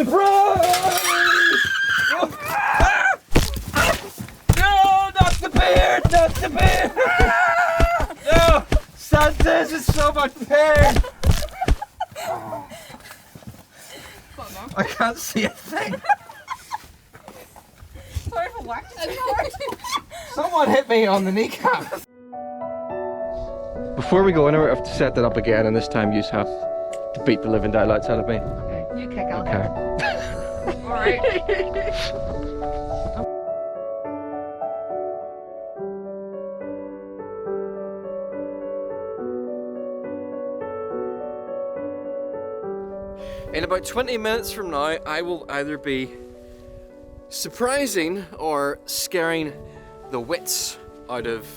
Surprise! No, not the beard! Not the beard! No! Santa's in so much pain! I can't see a thing. Sorry for waxing. Someone hit me on the kneecap. Before we go anywhere, I have to set that up again, and this time you have to beat the living daylights out of me. Okay, you kick out. Okay. Alright. In about 20 minutes from now, I will either be surprising or scaring the wits out of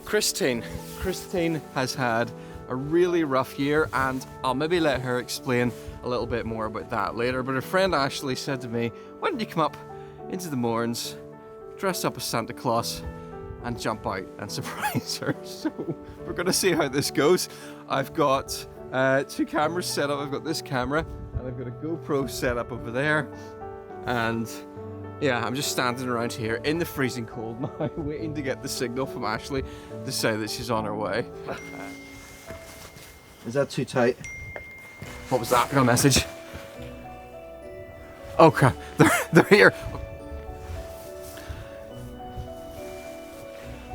Christine. Christine has had a really rough year, and I'll maybe let her explain a little bit more about that later. But her friend Ashley said to me, why don't you come up into the Mournes, dress up as Santa Claus, and jump out and surprise her. So we're gonna see how this goes. I've got 2 cameras set up. I've got this camera and I've got a GoPro set up over there, and yeah, I'm just standing around here in the freezing cold now, waiting to get the signal from Ashley to say that she's on her way. Is that too tight? What was that? I got a message. Oh crap, they're here.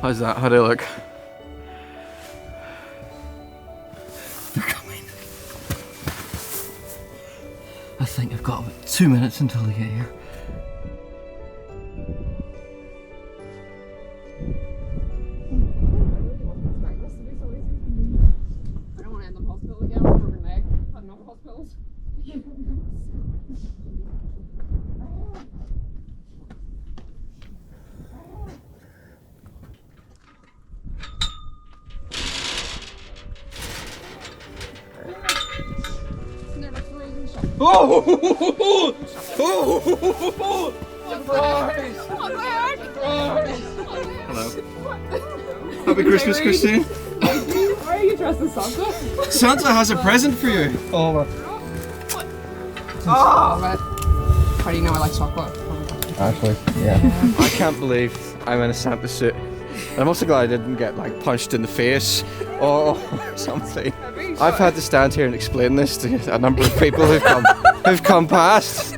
How's that? How do they look? They're coming. I think I've got about 2 minutes until they get here. I don't want to end up in hospital again with a broken leg. I've had enough hospitals. Oh! Oh! Surprise! Hello. Happy Christmas, Christine. Why are you dressed as Santa? Santa has a present for you. Oh. How do you know I like chocolate? Ashley. Yeah. I can't believe I'm in a Santa suit. I'm also glad I didn't get like punched in the face or something. I've had to stand here and explain this to a number of people who've come past.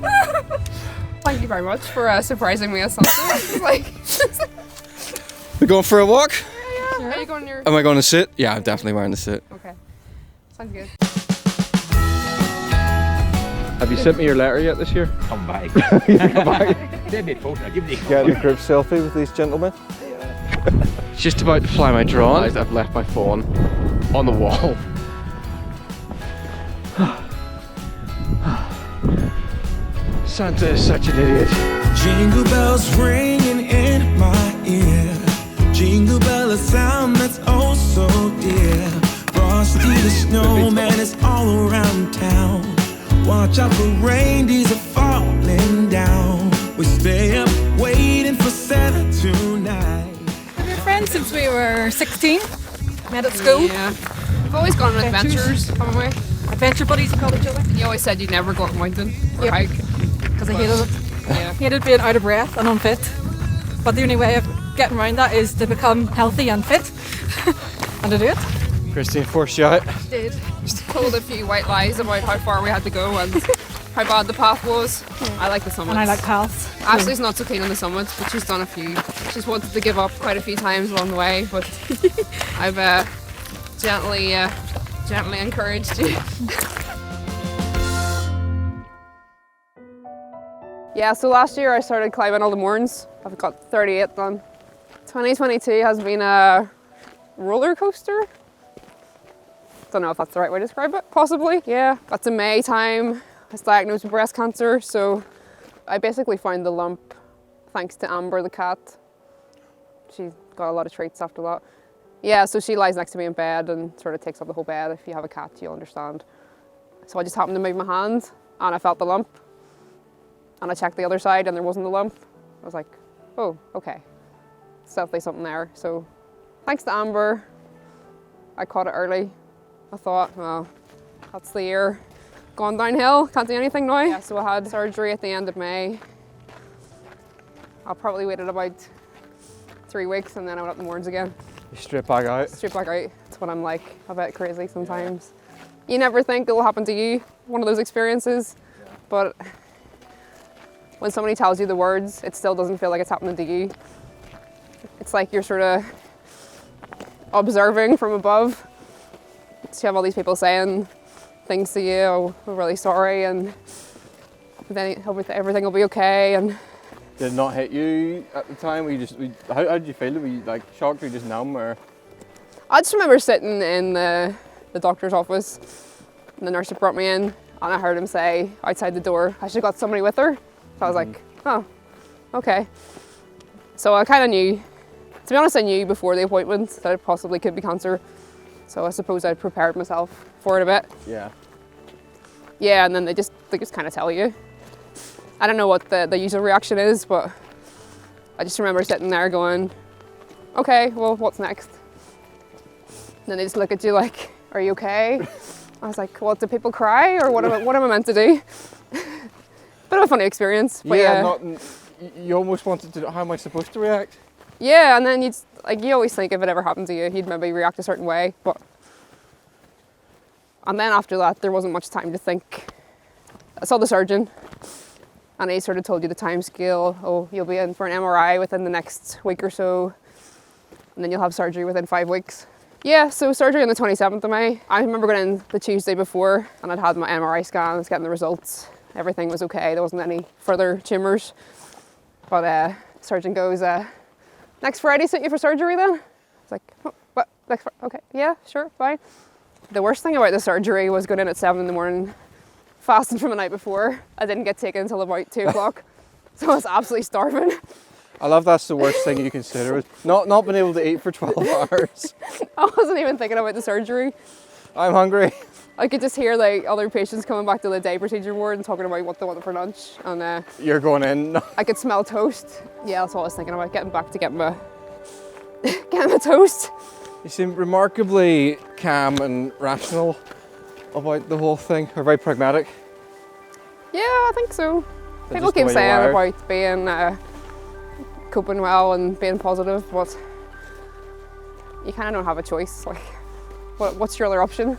Thank you very much for surprising me as Santa. We're going for a walk? Yeah. Are you going your? Am I going to sit? Yeah, I'm definitely wearing the suit. Okay. Sounds good. Have you sent me your letter yet this year? Come back. Come back. Send me a photo, I'll give you a Get a group selfie with these gentlemen. Just about to fly my drone. I've left my phone on the wall. Santa is such an idiot. Jingle bells ringing in my ear. Jingle bell, a sound that's oh so dear. Frosty the snowman is all around town. Watch out for reindeers are falling down. We stay up waiting for Santa tonight. We've been friends since we were 16. Met at school. Yeah. I've always gone on adventures, haven't we? Adventure buddies, we called each other. You always said you'd never go up a mountain or Yep. hike. Because I hated it. Yeah. Hated being out of breath and unfit. But the only way of getting around that is to become healthy and fit. And to do it. Christine forced you out. Did. Just told a few white lies about how far we had to go and how bad the path was. I like the summits. And I like paths. Ashley's not so keen on the summits, but she's done a few. She's wanted to give up quite a few times along the way, but I've gently encouraged you. Yeah, so last year I started climbing all the Mournes. I've got 38 done. 2022 has been a roller coaster. Don't know if that's the right way to describe it, possibly. Yeah, that's in May time. I was diagnosed with breast cancer, so I basically found the lump thanks to Amber the cat. She got a lot of treats after that. Yeah, so she lies next to me in bed and sort of takes up the whole bed. If you have a cat, you'll understand. So I just happened to move my hand and I felt the lump. And I checked the other side and there wasn't a lump. I was like, oh, okay. There's definitely something there. So thanks to Amber, I caught it early. I thought, well, that's the year. gone downhill, can't do anything now. Yeah, so I had surgery at the end of May. I'll probably waited about 3 weeks and then I went up the Mournes again. You straight back out? Straight back out. That's what I'm like, a bit crazy sometimes. You never think it'll happen to you, one of those experiences, but when somebody tells you the words, it still doesn't feel like it's happening to you. It's like you're sort of observing from above. So you have all these people saying things to you, oh, we're really sorry, and then everything will be okay. And did it not hit you at the time? How did you feel? Were you like shocked or just numb? Or? I just remember sitting in the doctor's office, and the nurse had brought me in, and I heard him say outside the door, I should have got somebody with her. So I was like, oh, okay. So I kind of knew, to be honest, I knew before the appointment that it possibly could be cancer. So I suppose I'd prepared myself for it a bit. Yeah. Yeah, and then they just kind of tell you. I don't know what the usual reaction is, but I just remember sitting there going, okay, well, what's next? And then they just look at you like, are you okay? I was like, what, do people cry? Or what am I meant to do? Bit of a funny experience. But you almost wanted to know, how am I supposed to react? Yeah, and then you always think if it ever happened to you, you'd maybe react a certain way. And then after that, there wasn't much time to think. I saw the surgeon, and he sort of told you the time scale. Oh, you'll be in for an MRI within the next week or so, and then you'll have surgery within 5 weeks. Yeah, so surgery on the 27th of May. I remember going in the Tuesday before, and I'd had my MRI scans, getting the results. Everything was okay. There wasn't any further tumours. But surgeon goes, next Friday suit you for surgery then? It's like, oh, what? Next Friday? Okay, yeah, sure, fine. The worst thing about the surgery was going in at 7 in the morning, fasting from the night before. I didn't get taken until about 2 o'clock, so I was absolutely starving. I love that's the worst thing you consider, is not being able to eat for 12 hours. I wasn't even thinking about the surgery. I'm hungry. I could just hear like other patients coming back to the day procedure ward and talking about what they wanted for lunch, and you're going in. I could smell toast. Yeah, that's what I was thinking about, getting back to getting my toast. You seem remarkably calm and rational about the whole thing, or very pragmatic. Yeah, I think so. That's People just the keep way you saying are. about being coping well and being positive, but you kind of don't have a choice. Like, what's your other option?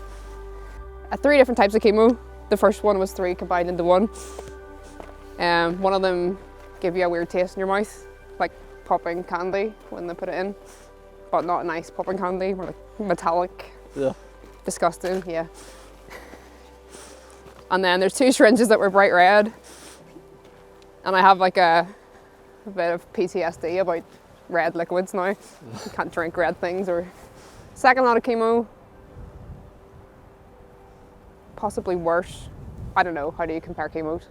3 different types of chemo. The first one was 3 combined into 1. One of them gave you a weird taste in your mouth, like popping candy when they put it in, but not a nice popping candy, more like metallic. Yeah. Disgusting, yeah. And then there's 2 syringes that were bright red, and I have like a bit of PTSD about red liquids now. I can't drink red things. Or second lot of chemo, possibly worse. I don't know, how do you compare chemos?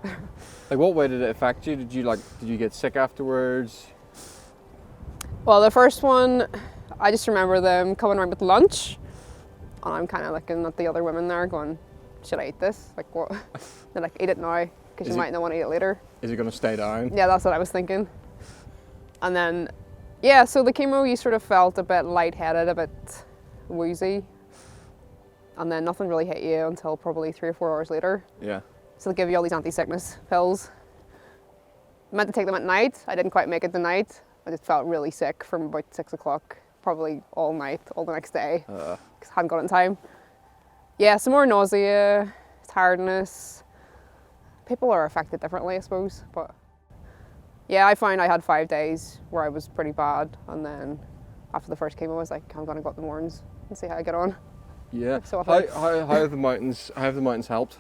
Like, what way did it affect you? Did you get sick afterwards? Well, the first one, I just remember them coming around with lunch, and I'm kind of looking at the other women there going, should I eat this? Like, what? They're like, eat it now, because you might not want to eat it later. Is it going to stay down? Yeah, that's what I was thinking. And then, yeah, so the chemo, you sort of felt a bit lightheaded, a bit woozy. And then nothing really hit you until probably 3 or 4 hours later. Yeah. So they give you all these anti-sickness pills. I meant to take them at night. I didn't quite make it the night. I just felt really sick from about 6 o'clock, probably all night, all the next day, because I hadn't got it in time. Yeah, some more nausea, tiredness. People are affected differently, I suppose. But yeah, I found I had 5 days where I was pretty bad. And then after the first chemo, I was like, I'm going to go up the Mournes and see how I get on. Yeah. So how have the mountains helped?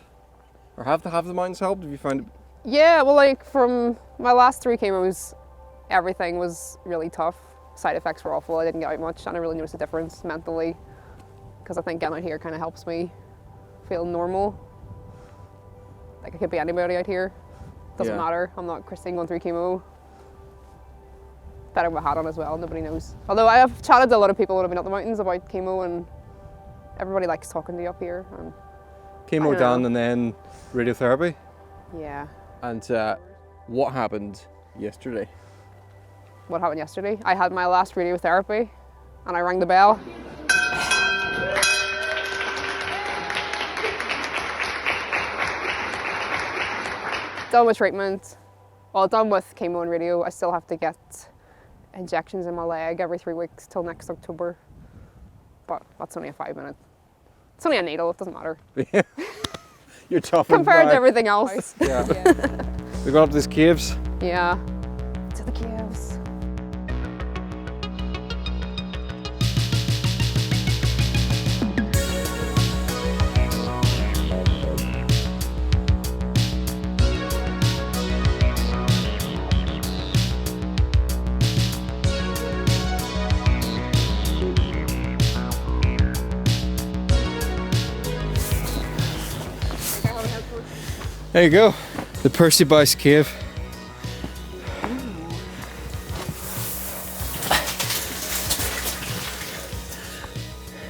Or have the mountains helped? Have you found it? Yeah, well, like from my last 3 chemos, everything was really tough. Side effects were awful. I didn't get out much, and I really noticed a difference mentally, because I think getting out here kind of helps me feel normal. Like, I could be anybody out here. Doesn't matter. I'm not Christine going through chemo. Better with a hat on as well. Nobody knows. Although I have chatted to a lot of people when I've been up the mountains about chemo, and everybody likes talking to you up here. And Chemo done and then radiotherapy. yeah. And what happened yesterday? What happened yesterday? I had my last radiotherapy, and I rang the bell. done with treatment, well, done with chemo and radio. I still have to get injections in my leg every 3 weeks till next October. But that's only a 5-minute. It's only a needle, it doesn't matter. You're tough Compared to everything else. Yeah. We're going up to these caves. Yeah. To the caves. There you go. The Percy Bice Cave.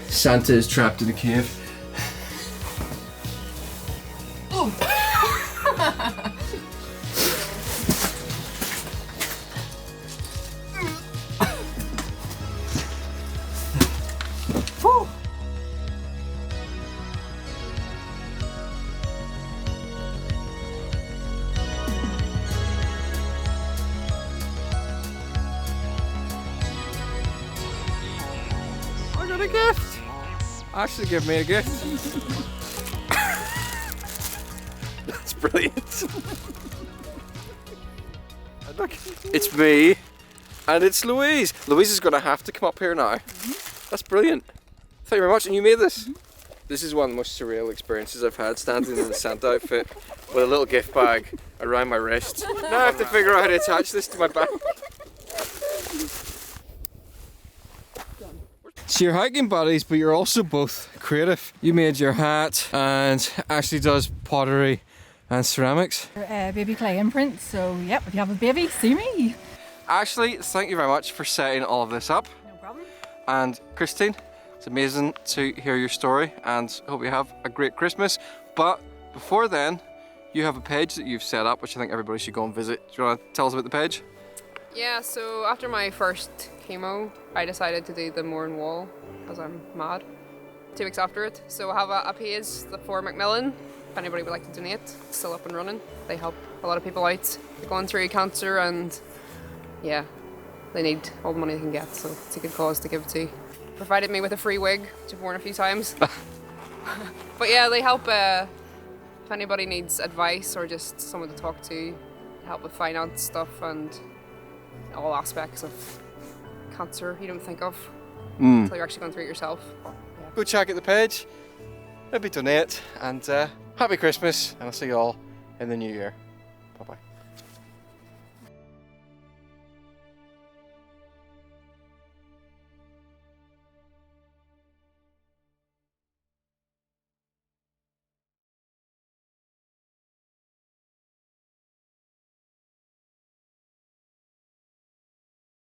Santa is trapped in a cave. I got a gift. Ashley gave me a gift. That's brilliant. Look, it's me and it's Louise. Louise is going to have to come up here now. That's brilliant. Thank you very much. And you made this. This is one of the most surreal experiences I've had, standing in the Santa outfit with a little gift bag around my wrist. Now I have to figure out how to attach this to my back. So you're hiking buddies, but you're also both creative. You made your hat, and Ashley does pottery and ceramics. Baby clay imprint, so yep, if you have a baby, see me. Ashley, thank you very much for setting all of this up. No problem. And Christine, it's amazing to hear your story, and hope you have a great Christmas. But before then, you have a page that you've set up, which I think everybody should go and visit. Do you want to tell us about the page? Yeah, so after my first chemo, I decided to do the Mourne Wall, because I'm mad, 2 weeks after it. So I have a page for Macmillan, if anybody would like to donate. It's still up and running. They help a lot of people out. They're going through cancer and yeah, they need all the money they can get, so it's a good cause to give to. Provided me with a free wig, which I've worn a few times. But yeah, they help if anybody needs advice or just someone to talk to, help with finance stuff and all aspects of cancer you don't think of until you're actually going through it yourself. Yeah. Go check out the page, maybe donate, and happy Christmas, and I'll see you all in the new year. Bye bye.